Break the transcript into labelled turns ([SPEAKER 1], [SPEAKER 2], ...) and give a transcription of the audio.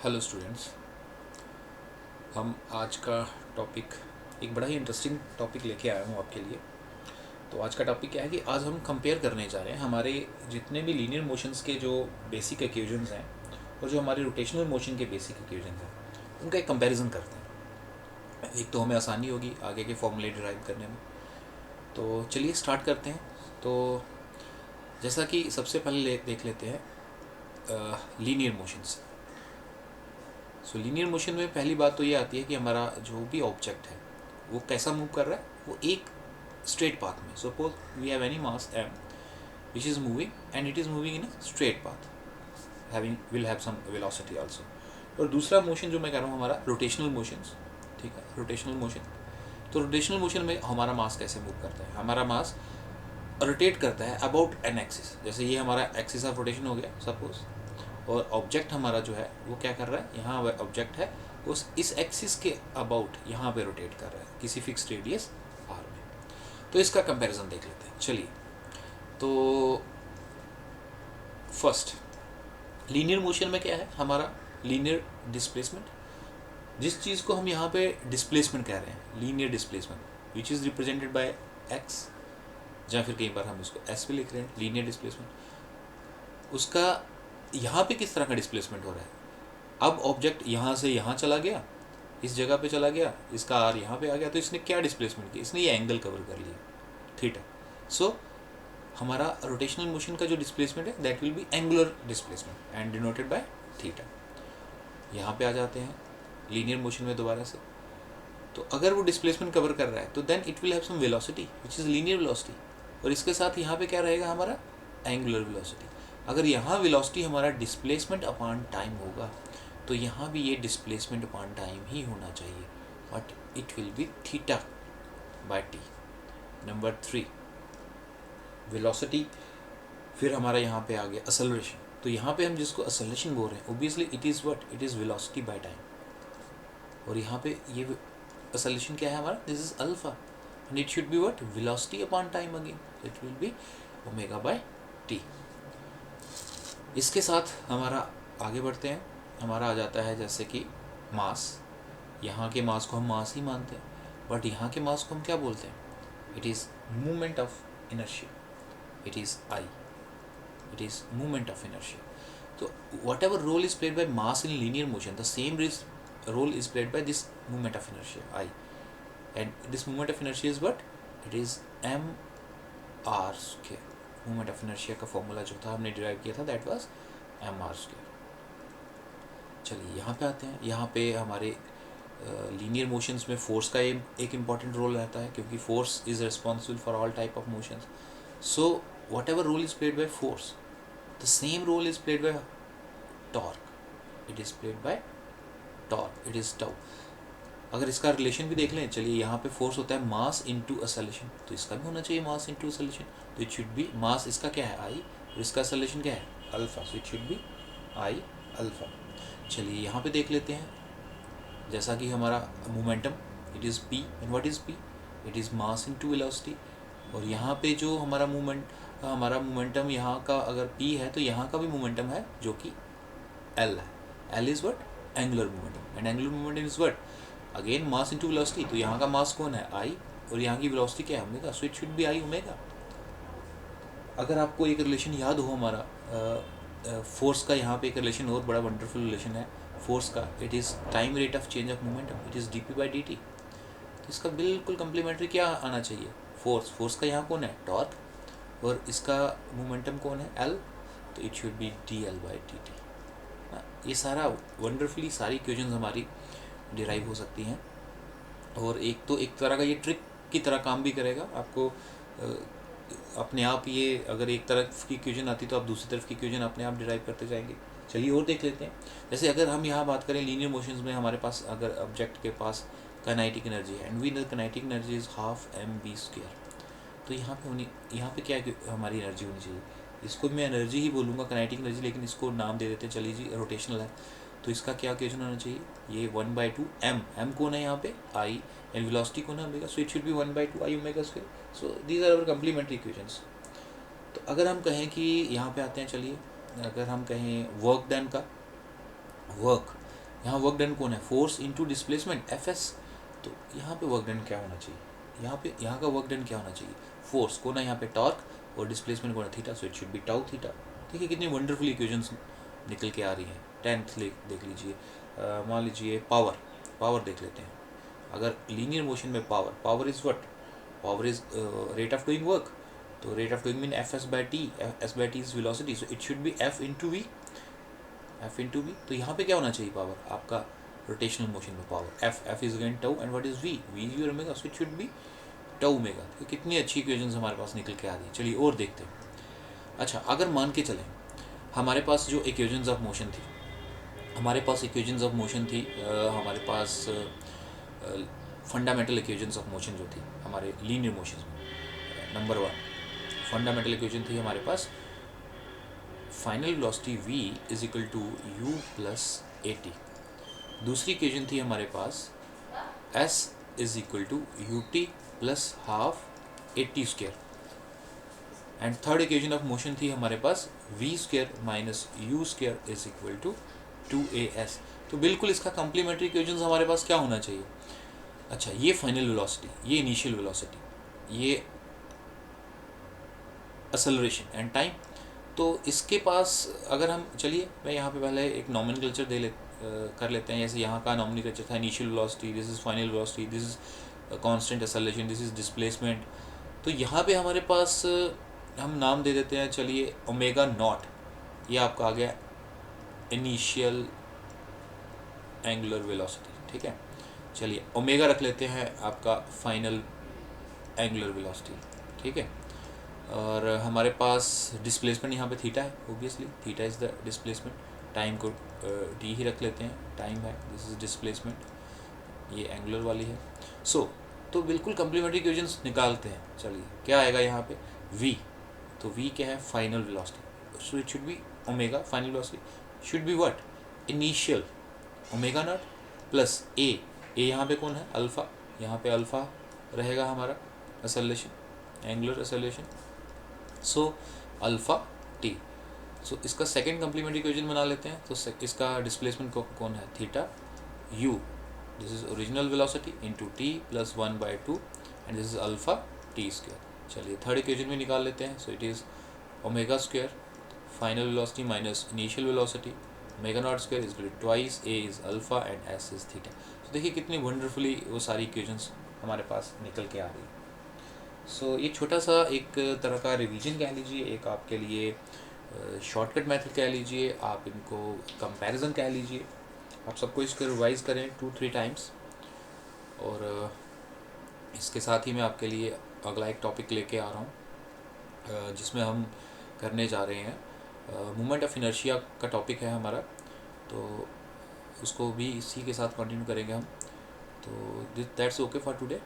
[SPEAKER 1] Hello students. हम आज का टॉपिक एक बड़ा ही इंटरेस्टिंग टॉपिक लेके आया हूँ आपके लिए। तो आज का टॉपिक क्या है कि आज हम कंपेयर करने जा रहे हैं हमारे जितने भी लीनियर मोशंस के जो बेसिक इक्वेशंस हैं और जो हमारे रोटेशनल मोशन के बेसिक इक्वेशंस हैं, उनका एक कंपैरिजन करते हैं। एक तो हमें आसानी होगी आगे के फॉर्मूले डिराइव करने में। तो चलिए स्टार्ट करते हैं। तो जैसा कि सबसे पहले देख लेते हैं लीनियर मोशंस। सो लीनियर मोशन में पहली बात तो ये आती है कि हमारा जो भी ऑब्जेक्ट है वो कैसा मूव कर रहा है, वो एक स्ट्रेट पाथ में। Suppose we have any mass m which is moving and it is moving in a straight path, having will have some velocity also। और दूसरा मोशन जो मैं कह रहा हूँ हमारा रोटेशनल मोशंस, ठीक है, रोटेशनल मोशन। तो रोटेशनल मोशन में हमारा मास कैसे मूव करता है? हमारा मास रोटेट करता है अबाउट एन एक्सिस। जैसे ये हमारा एक्सिस ऑफ रोटेशन हो गया सपोज, और ऑब्जेक्ट हमारा जो है वो क्या कर रहा है, यहाँ ऑब्जेक्ट है उस इस एक्सिस के अबाउट यहाँ पे रोटेट कर रहा है किसी फिक्स रेडियस आर में। तो इसका कंपैरिजन देख लेते हैं। चलिए, तो फर्स्ट लीनियर मोशन में क्या है हमारा लीनियर डिस्प्लेसमेंट। जिस चीज़ को हम यहाँ पे डिस्प्लेसमेंट कह रहे हैं, linear displacement which is represented by x, या फिर कई बार हम इसको एस पे लिख रहे हैं लीनियर डिस्प्लेसमेंट। उसका यहाँ पे किस तरह का डिस्प्लेसमेंट हो रहा है? अब ऑब्जेक्ट यहाँ से यहाँ चला गया, इस जगह पे चला गया, इसका आर यहाँ पे आ गया, तो इसने क्या डिस्प्लेसमेंट किया? इसने ये एंगल कवर कर लिया, थीटा। सो हमारा रोटेशनल मोशन का जो डिस्प्लेसमेंट है that will be angular displacement and denoted by theta. यहाँ पे आ जाते हैं लीनियर मोशन में दोबारा से। तो अगर वो डिस्प्लेसमेंट कवर कर रहा है तो then it will have some velocity which is linear velocity, और इसके साथ यहाँ पे क्या रहेगा हमारा एंगुलर वेलोसिटी। अगर यहाँ वेलोसिटी हमारा डिस्प्लेसमेंट अपॉन टाइम होगा तो यहाँ भी ये डिस्प्लेसमेंट अपॉन टाइम ही होना चाहिए, but it will be theta by T. Number 3 velocity. फिर हमारा यहाँ पे आ गया असलेशन। तो यहाँ पे हम जिसको असलेशन बोल रहे हैं obviously it is what, it is velocity by time. और यहाँ पे ये असलेशन क्या है हमारा, this is alpha and it should be what, velocity upon time again, it will be omega by T. इसके साथ हमारा आगे बढ़ते हैं। हमारा आ जाता है जैसे कि मास। यहाँ के मास को हम मास ही मानते हैं, बट यहाँ के मास को हम क्या बोलते हैं? It is movement of inertia, it is I, it is movement of inertia. तो whatever role is played by mass in linear motion, the same role is played by this movement of inertia I, and this movement of inertia is what, it is M R square. Movement of inertia का formula जो था हमने derive किया था that was M R square. चलिए यहाँ पे आते हैं। यहाँ पे हमारे लीनियर मोशंस में फोर्स का एक इम्पॉर्टेंट रोल रहता है, क्योंकि force is responsible for all type of motions. So whatever role is played by force, the same role is played by torque, it is played by torque, it is tau. अगर इसका relation भी देख लें, चलिए यहाँ पे force होता है मास इनटू एक्सेलरेशन, तो इसका भी होना चाहिए मास इनटू एक्सेलरेशन। तो इट शुड बी मास, इसका क्या है आई, और इसका एक्सेलरेशन क्या है alpha, so it should be I alpha. चलिए यहाँ पे देख लेते हैं। जैसा कि हमारा momentum it is P, and what is P, it is mass into velocity. और यहाँ पे जो हमारा मोमेंटम यहाँ का अगर पी है तो यहाँ का भी मोमेंटम है जो कि एल है। L is what, angular momentum, and angular momentum is what again mass into velocity. तो यहाँ का मास कौन है आई, और यहाँ की वेलोसिटी क्या है omega, so it should be I omega. अगर आपको एक रिलेशन याद हो हमारा फोर्स का, यहाँ पे एक रिलेशन और बड़ा वंडरफुल रिलेशन है फोर्स का, it is time rate of change of momentum, it is D P by D T. तो इसका बिल्कुल कम्प्लीमेंट्री क्या आना चाहिए, फोर्स का यहाँ कौन है टॉर्क, और इसका मोमेंटम कौन है एल, तो it should B D L by D T. ये सारा वंडरफुली सारी इक्वेशंस हमारी डिराइव हो सकती हैं। और एक तो एक तरह का ये ट्रिक की तरह काम भी करेगा आपको। अपने आप ये अगर एक तरफ की इक्वेशन आती तो आप दूसरी तरफ की इक्वेशन अपने आप डिराइव करते जाएंगे। चलिए और देख लेते हैं। जैसे अगर हम यहाँ बात करें लीनियर मोशंस में, हमारे पास अगर ऑब्जेक्ट के पास काइनेटिक एनर्जी है and we know kinetic energy is half M B square, तो यहाँ पे क्या हमारी एनर्जी होनी चाहिए, इसको मैं एनर्जी ही बोलूँगा काइनेटिक एनर्जी, लेकिन इसको नाम दे देते हैं चलिए जी रोटेशनल है। तो इसका क्या इक्वेशन होना चाहिए, ये 1/2 एम कौन है यहाँ पे आई, एंड वेलोसिटी कौन है omega, so it should be 1/2 I omega square. So these are our complementary equations. तो अगर हम कहें कि यहाँ पे आते हैं, चलिए अगर हम कहें वर्क डन का, वर्क यहाँ वर्क डन कौन है, फोर्स इनटू डिस्प्लेसमेंट Fs। तो यहाँ पे वर्क डन क्या होना चाहिए, यहाँ का वर्क डन क्या होना चाहिए, फोर्स कौन है यहाँ पे, टॉर्क, और डिस्प्लेसमेंट कौन है, theta, so it should be tau theta. देखिए कितनी वंडरफुल इक्वेशंस निकल के आ रही हैं। 10th देख लीजिए, मान लीजिए पावर देख लेते हैं। अगर लीनियर मोशन में power is what, power is rate of doing work, तो rate of doing mean Fs/t, S/t is velocity, so it should be F into V. तो यहाँ पे क्या होना चाहिए पावर, आपका रोटेशनल मोशन में power F is again tau, and what is V is your omega, so it should be tau omega. तो कितनी अच्छी इक्वेशंस हमारे पास निकल के आ रही है। चलिए और देखते हैं। अच्छा, अगर मान के चलें हमारे पास जो इक्वेशंस ऑफ मोशन थी, हमारे पास फंडामेंटल इक्वेशंस ऑफ मोशन जो थी हमारे लीनियर मोशन में। नंबर 1 फंडामेंटल इक्वेशन थी हमारे पास, final velocity v is equal to u plus at। दूसरी इक्वेशन थी हमारे पास s is equal to ut plus half at square. And third equation of motion थी हमारे पास v square minus u square is equal to 2as। तो बिल्कुल इसका कम्प्लीमेंट्री इक्वेशन हमारे पास क्या होना चाहिए। अच्छा, ये फाइनल वेलोसिटी, ये इनिशियल वेलोसिटी, ये एक्सेलरेशन एंड टाइम। तो इसके पास अगर हम, चलिए मैं यहाँ पे पहले एक नॉमेनक्लेचर कर लेते हैं। जैसे यहाँ का नॉमेनक्लेचर था initial velocity, this is final velocity, this is constant acceleration, this is displacement. तो यहाँ पे हमारे पास हम नाम दे देते हैं, चलिए ओमेगा नॉट, ये आपका आ गया इनिशियल एंगुलर वेलोसिटी, ठीक है। चलिए ओमेगा रख लेते हैं आपका फाइनल एंगुलर वेलोसिटी, ठीक है। और हमारे पास डिस्प्लेसमेंट यहाँ पे थीटा है, obviously theta is the displacement. Time को टी ही रख लेते हैं, टाइम है, दिस इज डिस्प्लेसमेंट, ये एंगुलर वाली है। तो बिल्कुल कम्प्लीमेंट्री इक्वेशंस निकालते हैं। चलिए क्या आएगा यहाँ पे, v, तो v क्या है, final velocity, so it should B omega, final velocity should be what, initial omega naught plus a यहाँ पे कौन है, अल्फ़ा, यहाँ पे अल्फ़ा रहेगा हमारा acceleration, angular acceleration, so alpha T. So इसका सेकेंड कम्प्लीमेंट्री इक्वेशन बना लेते हैं। तो इसका डिस्प्लेसमेंट कौन है, theta u, this is original velocity into T plus 1/2, and this is alpha T square. चलिए थर्ड इक्वेशन में निकाल लेते हैं। So it is omega square final velocity minus initial velocity, omega naught square is twice a is alpha and s is theta. तो देखिए कितनी wonderfully वो सारी इक्वेशंस हमारे पास निकल के आ रही है। सो ये छोटा सा एक तरह का रिवीजन कह लीजिए, एक आपके लिए शॉर्टकट मेथड कह लीजिए, आप इनको कंपैरिजन कह लीजिए। आप सबको इसको रिवाइज करें 2-3 टाइम्स। और इसके साथ ही मैं आपके लिए अगला एक टॉपिक लेके आ रहा हूँ, जिसमें हम करने जा रहे हैं मोमेंट ऑफ इनर्शिया का टॉपिक है हमारा, तो उसको भी इसी के साथ कंटिन्यू करेंगे हम। तो दैट्स ओके फॉर टुडे।